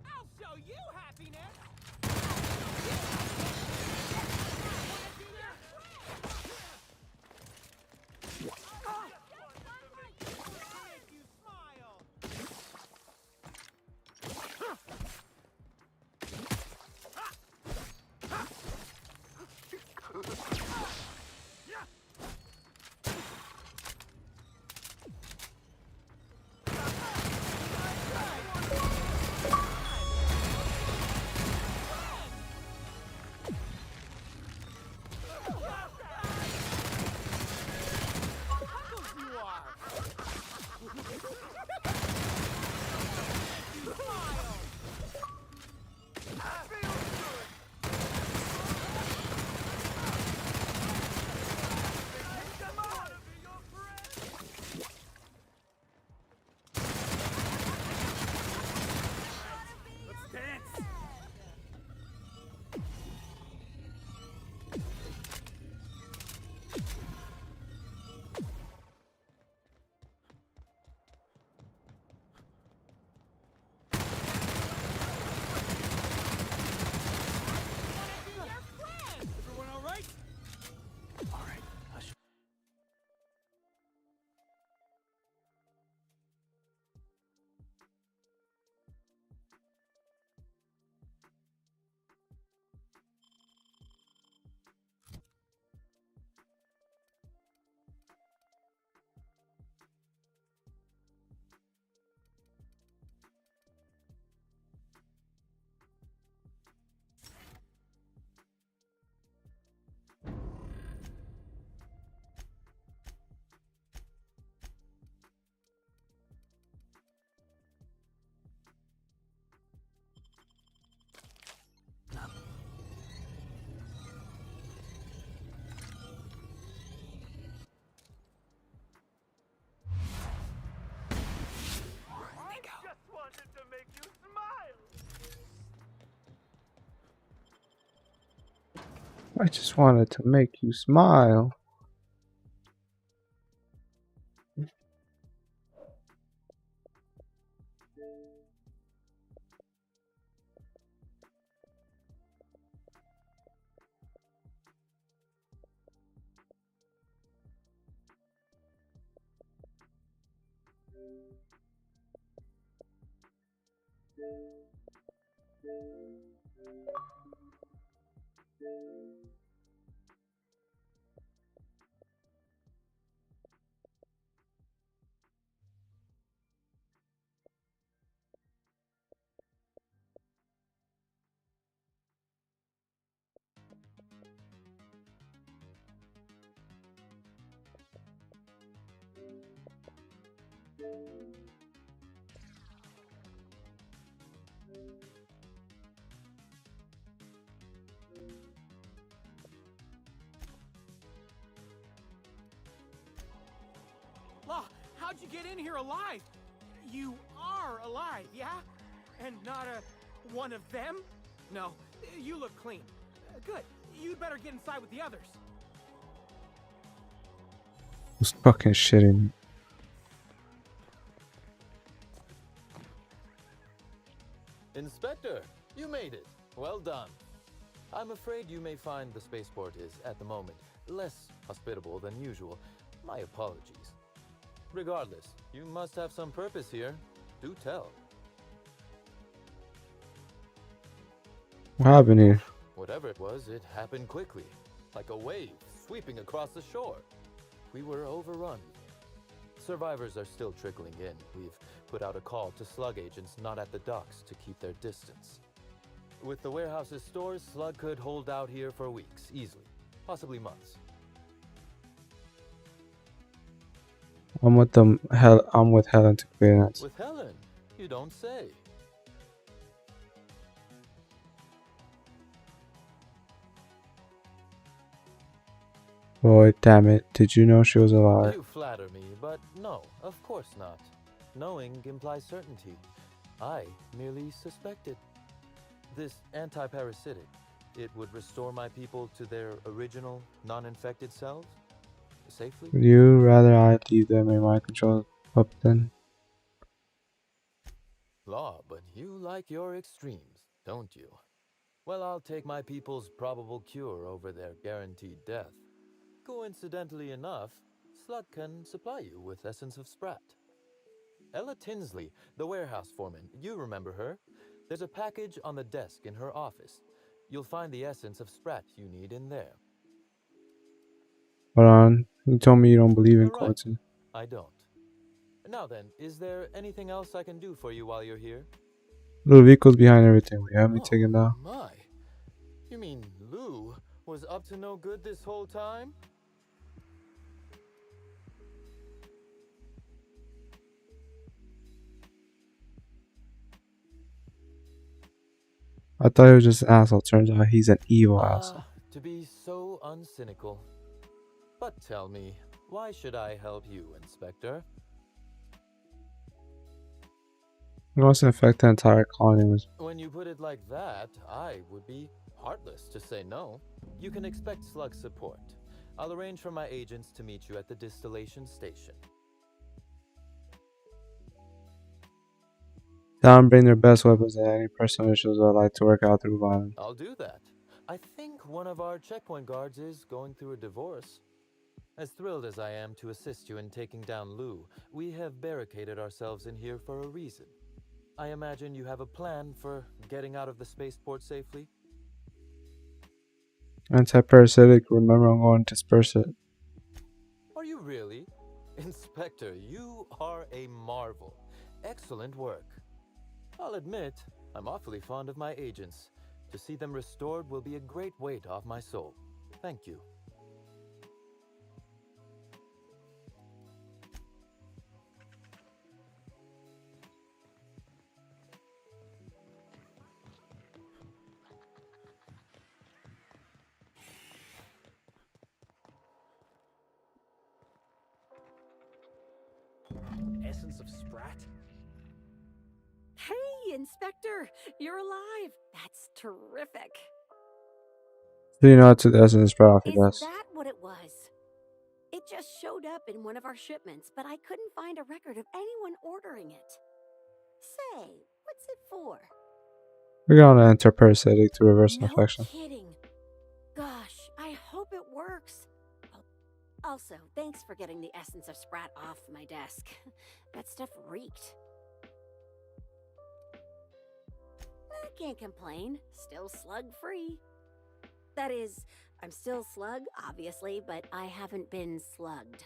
I'll show you happiness! I just wanted to make you smile. Law, how'd you get in here alive? You are alive, yeah? And not one of them? No, you look clean. Good. You'd better get inside with the others. Who's fucking shitting me? Inspector, you made it. Well done. I'm afraid you may find the spaceport is, at the moment, less hospitable than usual. My apologies. Regardless, you must have some purpose here. Do tell. What happened here? Whatever it was, it happened quickly, like a wave sweeping across the shore. We were overrun. Survivors are still trickling in. We've put out a call to slug agents not at the docks to keep their distance. With the warehouse's stores, Slug could hold out here for weeks, easily. Possibly months. I'm with Helen to create an answer. With Helen? You don't say. Boy, damn it. Did you know she was alive? You flatter me, but no, of course not. Knowing implies certainty. I merely suspected. This anti-parasitic, it would restore my people to their original, non-infected selves? Safely? Would you rather I leave them in my control up then? Law, but you like your extremes, don't you? Well, I'll take my people's probable cure over their guaranteed death. Coincidentally enough, Slug can supply you with Essence of Sprat. Ella Tinsley, the warehouse foreman, you remember her? There's a package on the desk in her office. You'll find the Essence of Sprat you need in there. Hold on. You told me you don't believe in You're right. coincidence. I don't. Now then, is there anything else I can do for you while you're here? Ludovico's behind everything. Will you have me taken down? My. You mean Lou was up to no good this whole time? I thought he was just an asshole. Turns out he's an evil asshole. To be so uncynical. But tell me, why should I help you, Inspector? He wants to infect the entire colony. When you put it like that, I would be heartless to say no. You can expect Slug support. I'll arrange for my agents to meet you at the distillation station. Tell them bring their best weapons and any personal issues I'd like to work out through violence. I'll do that. I think one of our checkpoint guards is going through a divorce. As thrilled as I am to assist you in taking down Lou, we have barricaded ourselves in here for a reason. I imagine you have a plan for getting out of the spaceport safely? Anti-parasitic, remember I'm going to disperse it. Are you really? Inspector, you are a marvel. Excellent work. I'll admit, I'm awfully fond of my agents. To see them restored will be a great weight off my soul. Thank you. Essence of Sprat? Hey, Inspector! You're alive! That's terrific! Do you know to the essence spread off your Is desk? that what it was? It just showed up in one of our shipments, but I couldn't find a record of anyone ordering it. Say, what's it for? We're gonna enter parasitic to reverse No infection. kidding. Gosh, I hope it works. Also, thanks for getting the essence of Sprat off my desk. That stuff reeked. I can't complain. Still slug-free. That is, I'm still slug, obviously, but I haven't been slugged.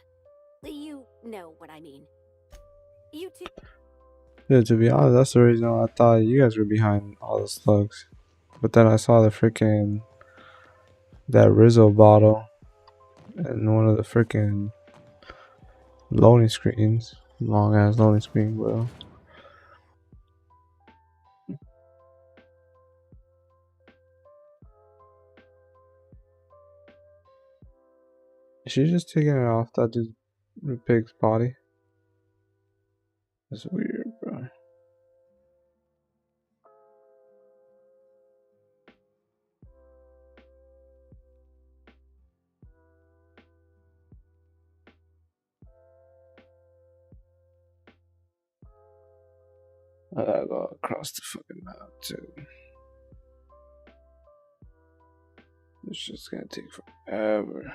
You know what I mean. You two... Yeah, to be honest, that's the reason why I thought you guys were behind all the slugs. But then I saw the freaking that Rizzo bottle and one of the freaking loading screens. Long ass loading screen, bro. Is she just taking it off that dude pig's body? That's weird, bro. I gotta go across the fucking map too. It's just gonna take forever.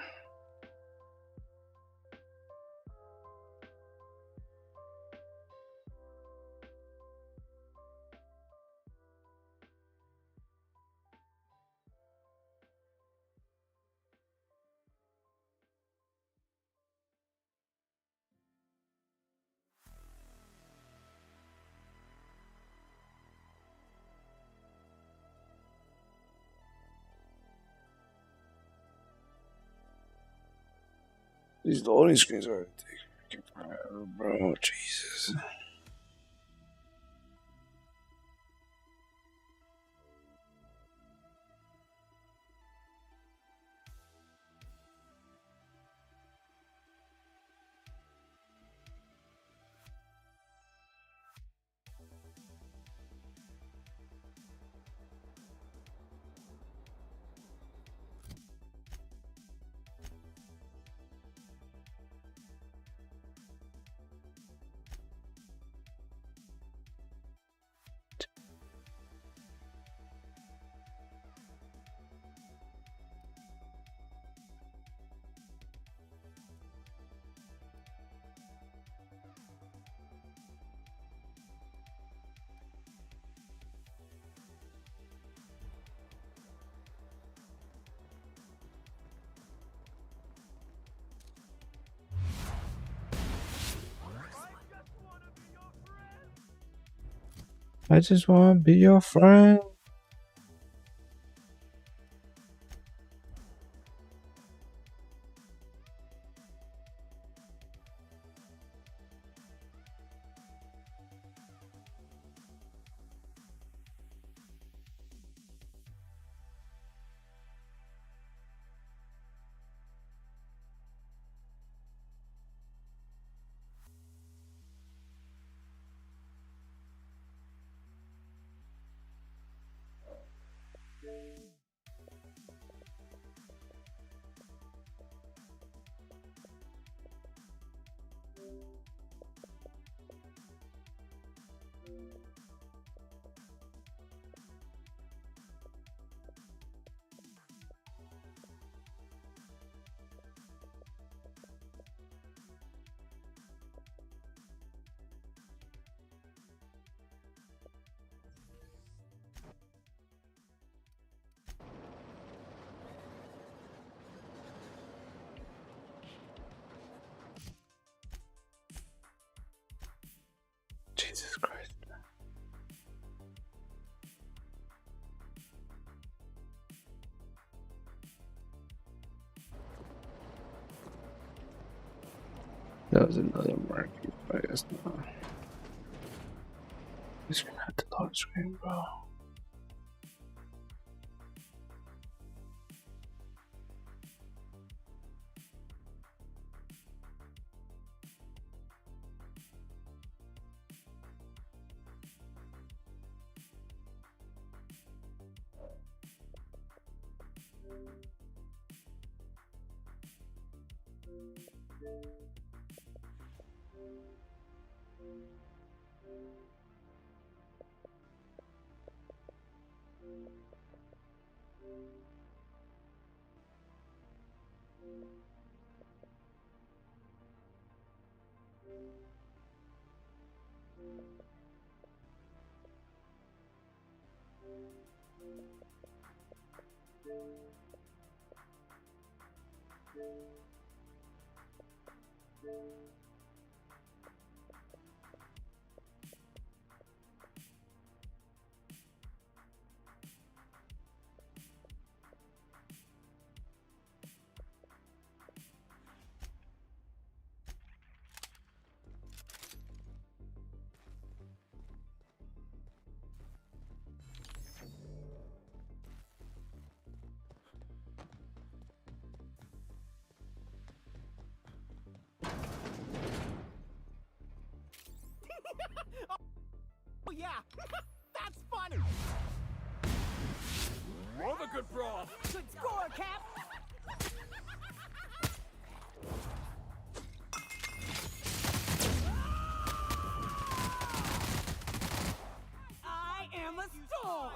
These loading screens are taking forever, bro. Jesus. I just wanna be your friend. Jesus Christ. That was another mark, I guess not. He's gonna have to load screen, bro. Oh yeah, that's funny. Love a good brawl. Good score, Cap. I am a storm.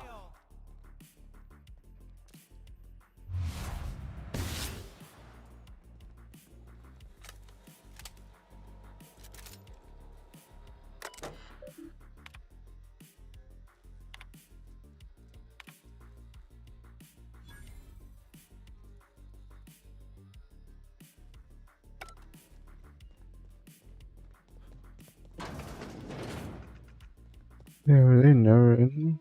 Yeah, were they never ending?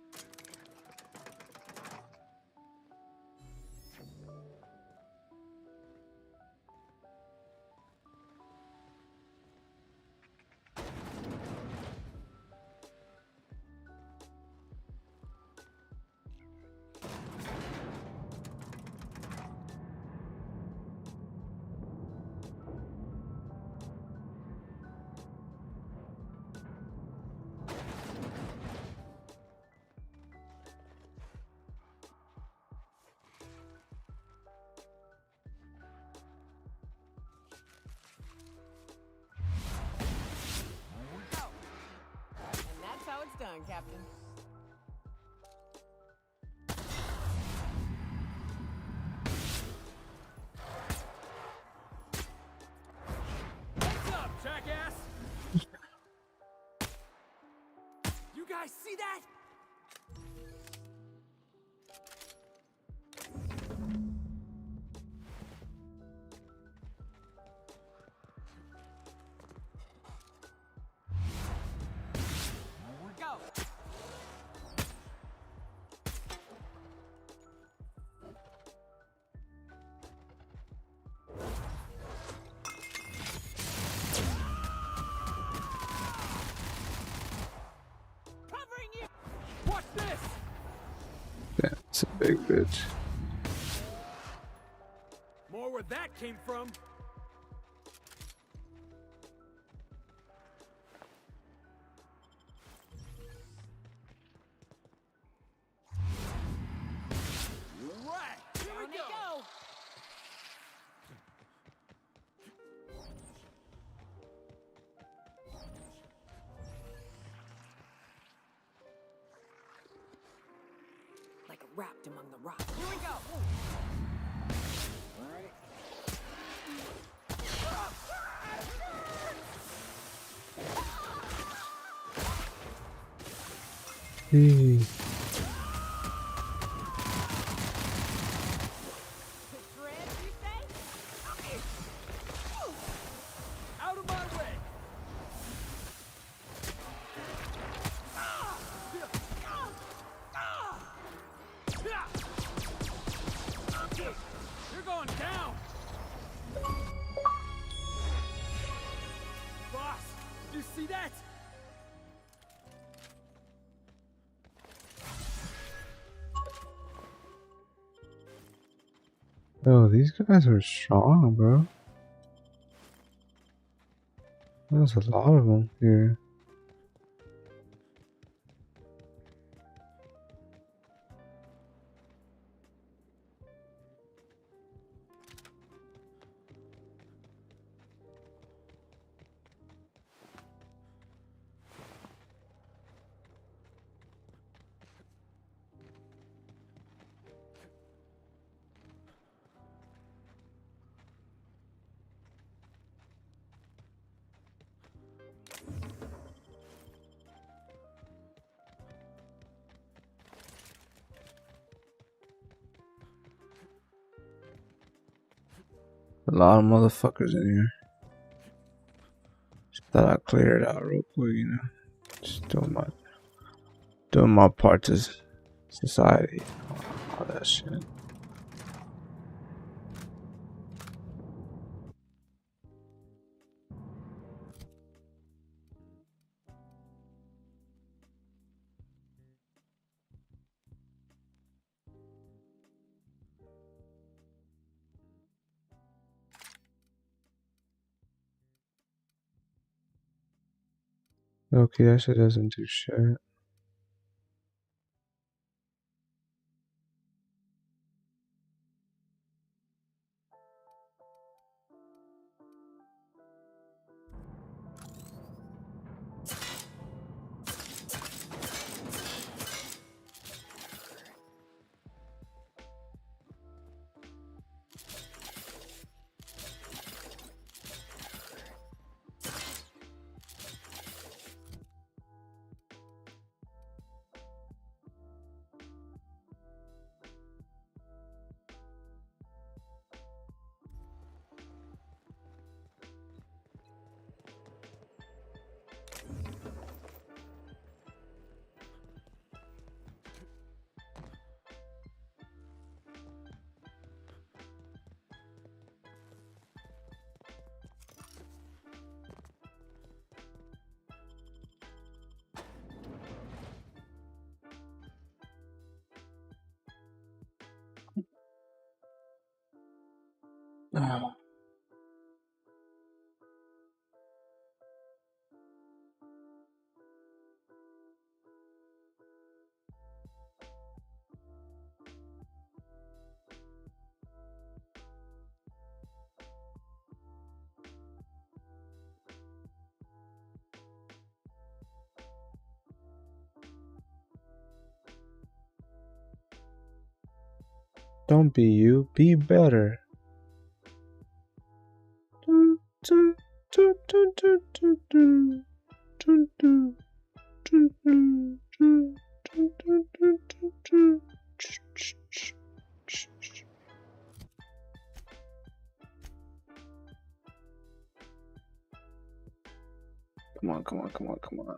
And that's how it's done, Captain. What's up, jackass? You guys see that? Go. Covering you. Watch this. That's a big bitch. More where that came from. Right. Here we go. Like wrapped among the rocks. Here we go. Hey. Out of my way. You're going down. Boss, did you see that? Oh, these guys are strong, bro. There's a lot of them here. A lot of motherfuckers in here. Just thought I'd clear it out real quick, you know. Just doing my part to society, all that shit. Okay, that shit doesn't do shit. Don't be you, be better. Come on, come on, come on, come on.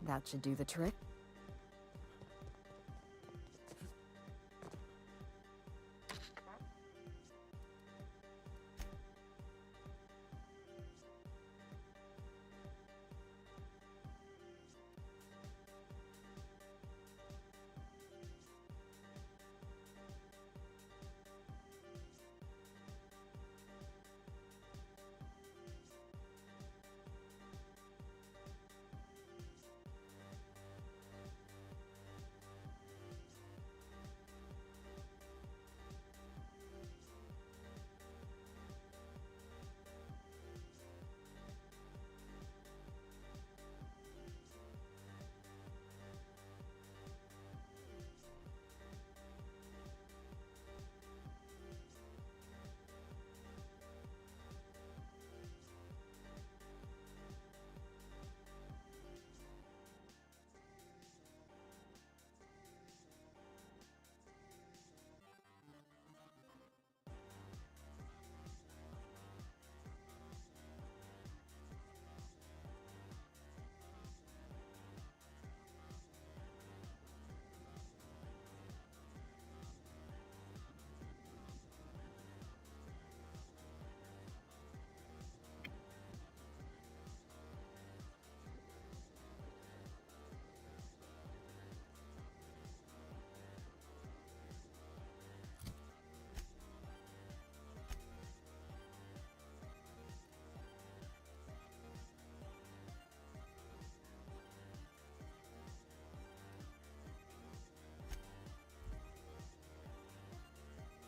That should do the trick.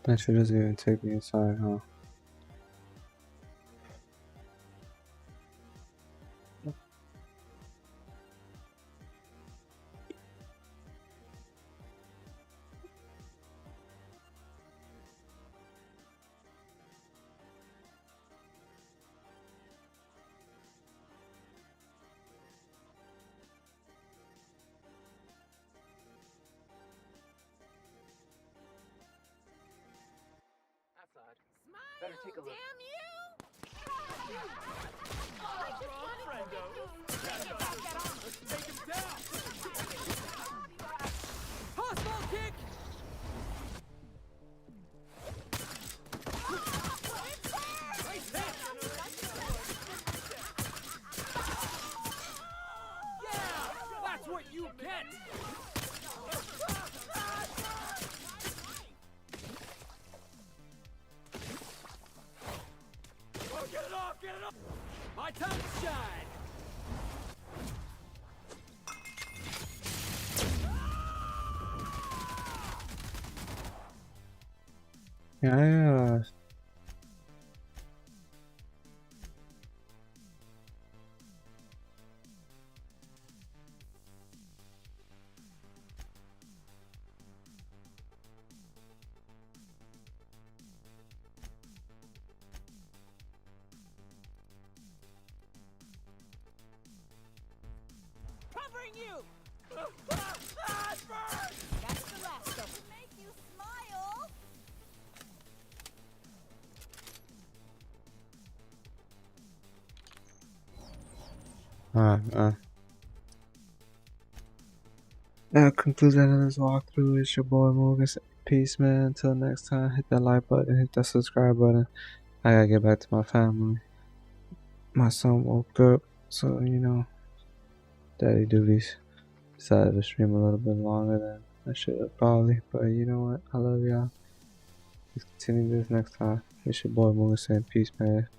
That shit doesn't even take me inside, huh? That's odd. Better take a look. Damn you! Hostile kick! Yeah! That's what you get! Oh, get it off! Get it off! My time to shine! Yeah. Covering you! That's the last of them. Make you smile! Alright, that concludes another walkthrough. It's your boy Mugen. Peace, man. Until next time, hit that like button, hit that subscribe button. I gotta get back to my family. My son woke up, so you know, daddy duties. Decided to stream a little bit longer than I should have probably, but you know what? I love y'all. Let's continue this next time. It's your boy Mugen saying peace, man.